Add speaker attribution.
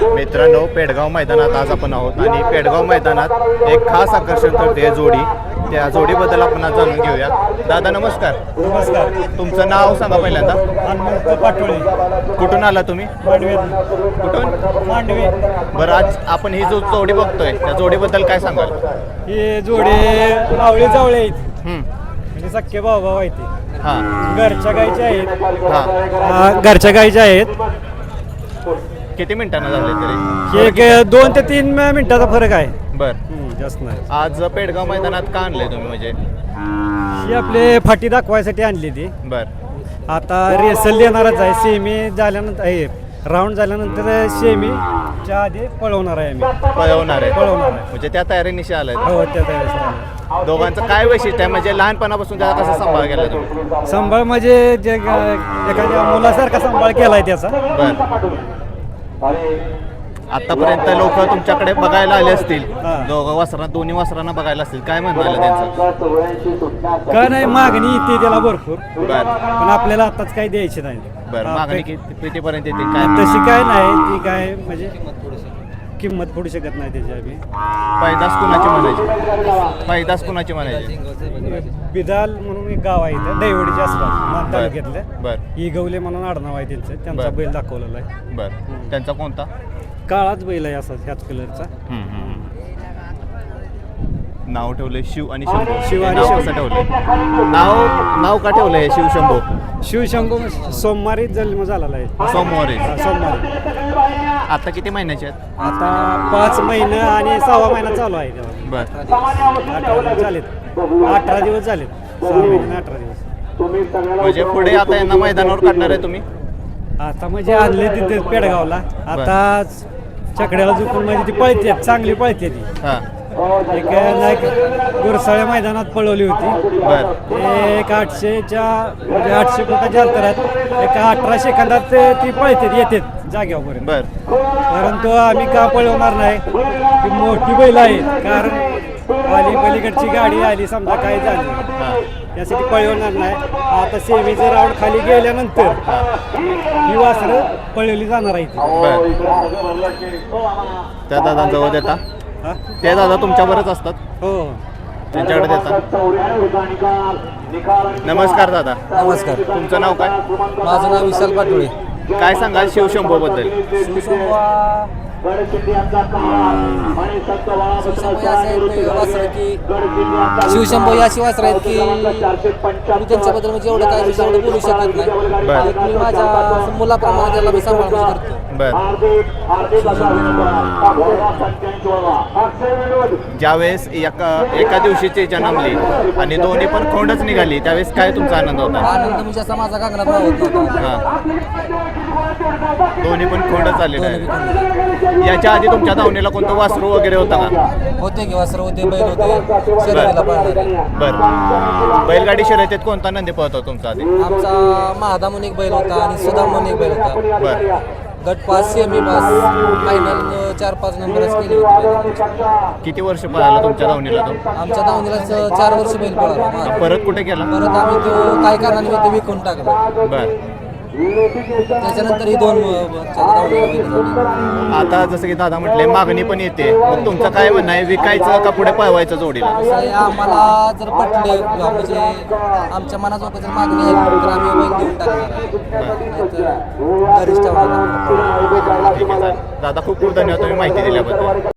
Speaker 1: मित्रांनो, पेडगाव मैदानात आज आपण आहोत आणि पेडगाव मैदानात एक खास आकर्षण ठरते जोडी. त्या जोडीबद्दल आपण आज जाणून घेऊया. दादा नमस्कार.
Speaker 2: नमस्कार.
Speaker 1: तुमचं नाव सांगा पहिल्यांदा.
Speaker 2: हनुमंत पाटोळे,
Speaker 1: कुठून आला तुम्ही?
Speaker 2: मांडवे.
Speaker 1: कुठून?
Speaker 2: मांडवे.
Speaker 1: बरं, आज आपण ही जो जोडी बघतोय त्या जोडीबद्दल काय सांगाल?
Speaker 2: हे जोडे मावळे जावळे आहेत,
Speaker 1: हं.
Speaker 2: म्हणजे सख्खे भाऊ आहेत ते.
Speaker 1: हां
Speaker 2: घरच्या गाईच्या आहेत.
Speaker 1: हां.
Speaker 2: घरच्या गाईच्या आहेत.
Speaker 1: किती मिनिटांना झाले तरी?
Speaker 2: एक 2 ते 3 मिनिटाचा फरक आहे.
Speaker 1: बरं,
Speaker 2: जास्त नाही.
Speaker 1: आज पेडगाव मैदानात का आणलंय तुम्ही म्हणजे?
Speaker 2: ही आपले फाटी दाखवायसाठी आणली ती.
Speaker 1: बरं.
Speaker 2: आता रेसल देणारच आहे. सेमी झाल्यानंतर हे राऊंड झाल्यानंतर सेमीच्या आधी पळवणार आहे आम्ही.
Speaker 1: पळवणार आहे
Speaker 2: पळवणार
Speaker 1: म्हणजे त्या तयारीनिशी आलाय.
Speaker 2: हो, त्या तयारी.
Speaker 1: दोघांचं काय वैशिष्ट्य आहे म्हणजे लहानपणापासून त्याचा कसा सांभाळ केला तुम्ही?
Speaker 2: सांभाळ म्हणजे जे एखाद्या मुलासारखा सांभाळ केलाय त्याचा.
Speaker 1: बरं. आतापर्यंत लोक तुमच्याकडे बघायला आले असतील, दोन्ही वासरांना बघायला असतील, काय म्हणणं आलं त्यांचं?
Speaker 2: काय नाही, मागणी येते त्याला भरपूर.
Speaker 1: बरं.
Speaker 2: पण आपल्याला आताच काही द्यायचे नाही.
Speaker 1: बरं, मागणी कितीपर्यंत येतील काय?
Speaker 2: तशी काय नाही, ती काय म्हणजे किंमत पडू शकत नाही त्याची. आम्ही
Speaker 1: पैदास कुणाची म्हणायची? पैदास कुणाची म्हणायची?
Speaker 2: बिदाल म्हणून एक गाव आहे इथं दैवडीच्या आसपास मान तालुक्यातलं.
Speaker 1: बरं.
Speaker 2: इगवले म्हणून आडनाव आहे त्यांचा
Speaker 1: बरं.
Speaker 2: बैल दाखवलेला आहे.
Speaker 1: बरं. त्यांचा कोणता?
Speaker 2: काळाच बैल आहे असा, ह्याच कलरचा.
Speaker 1: नाव ठेवलंय शिव आणि शंभू.
Speaker 2: शिव आणि
Speaker 1: नाव
Speaker 2: शंभू.
Speaker 1: कसं ठेवलंय? नाव का ठेवलंय शिव शंभू?
Speaker 2: शिवशंभू सोमवारी जन्म झालेला आहे.
Speaker 1: सोमवारी.
Speaker 2: सोमवारी.
Speaker 1: आता किती महिन्याचे आहेत?
Speaker 2: आता 5 महिने आणि 6वा महिना चालू आहे तेव्हा.
Speaker 1: बरं.
Speaker 2: 18 दिवस झालेत. 18 दिवस झालेत. 6 महिने 18 दिवस.
Speaker 1: म्हणजे पुढे आता यांना मैदानावर काढणार आहे तुम्ही?
Speaker 2: आता म्हणजे आणले तिथे पेडगावला. आता चकड्याला झुकून म्हणजे ती पळते, चांगली पळते ती.
Speaker 1: हां.
Speaker 2: एक गुरसाळ्या मैदानात पळवली होती.
Speaker 1: बरं.
Speaker 2: एक 800च्या म्हणजे 800 फुटाच्या अंतरात एक 18 सेकंदात ती पळते, येते जाग्यावपर्यंत.
Speaker 1: बरं.
Speaker 2: परंतु आम्ही का पळवणार नाही, ती मोठी बैल आहेत. कारण पलीकडची गाडी आली समजा काय झाली,
Speaker 1: हां.
Speaker 2: यासाठी पळवणार नाही. आता सेमीचं राऊंड खाली गेल्यानंतर ही वासरं पळवली जाणार आहे.
Speaker 1: बरं. त्या दादांजवळ देता? ते दादा तुमच्यावरच असतात?
Speaker 2: हो,
Speaker 1: त्यांच्याकडे देता. नमस्कार दादा.
Speaker 3: नमस्कार.
Speaker 1: तुमचं नाव काय?
Speaker 3: माझं नाव विशाल पाटोळे.
Speaker 1: काय सांगाल शिवशंभू बद्दल?
Speaker 3: शिवशंभू ही अशी वासरं आहेत की मी त्यांच्याबद्दल म्हणजे एवढं काय एवढं बोलू शकत नाही. एक मी माझ्या मुलाप्रमाणे त्याला मी सांभाळ करतो.
Speaker 1: बर. ज्यावेळेस एका दिवशीची जन्मली आणि दोन्ही पण खोंडच निघाली त्यावेळेस काय तुमचा आनंद होता?
Speaker 3: आनंद म्हणजे असा माझा गगनात मावत नव्हता.
Speaker 1: हां. दोन्ही पण खोंडच आलेले आहे. याच्या आधी तुमच्या धावणीला कोणतं वासरू वगैरे होता का?
Speaker 3: होते की वासरं होते, बैल होते शर्यतीला पळणारे.
Speaker 1: बरं. बैलगाडी शर्यतीत कोणता नंदी पळतो तुमचा आधी?
Speaker 3: आमचा महादा म्हणून एक बैल होता आणि सुदाम म्हणून एक बैल होता.
Speaker 1: बरं.
Speaker 3: गट पास, सेमी पास, फायनल 4-5 नंबरच केली होती.
Speaker 1: किती वर्ष पळाला तुमच्या धावणीला तो?
Speaker 3: आमच्या दावणीलाच 4 वर्ष बैल पळाला.
Speaker 1: परत कुठे गेला?
Speaker 3: परत आम्ही तो काय कारणाने मी तो विकून टाकला.
Speaker 1: बर.
Speaker 3: त्याच्यानंतर ही 2
Speaker 1: आता जसं की दादा म्हटले मागणी पण येते, मग तुमचं काय म्हणणं आहे, विकायचं का पुढे पळवायचं जोडीला?
Speaker 3: आम्हाला जर पटले म्हणजे आमच्या मनाजोगं जर मागणी आहे तर आम्ही बैल देऊन टाकणार. घरीच ठेवणार.
Speaker 1: दादा खूप खूप धन्यवाद तुम्ही माहिती दिल्याबद्दल.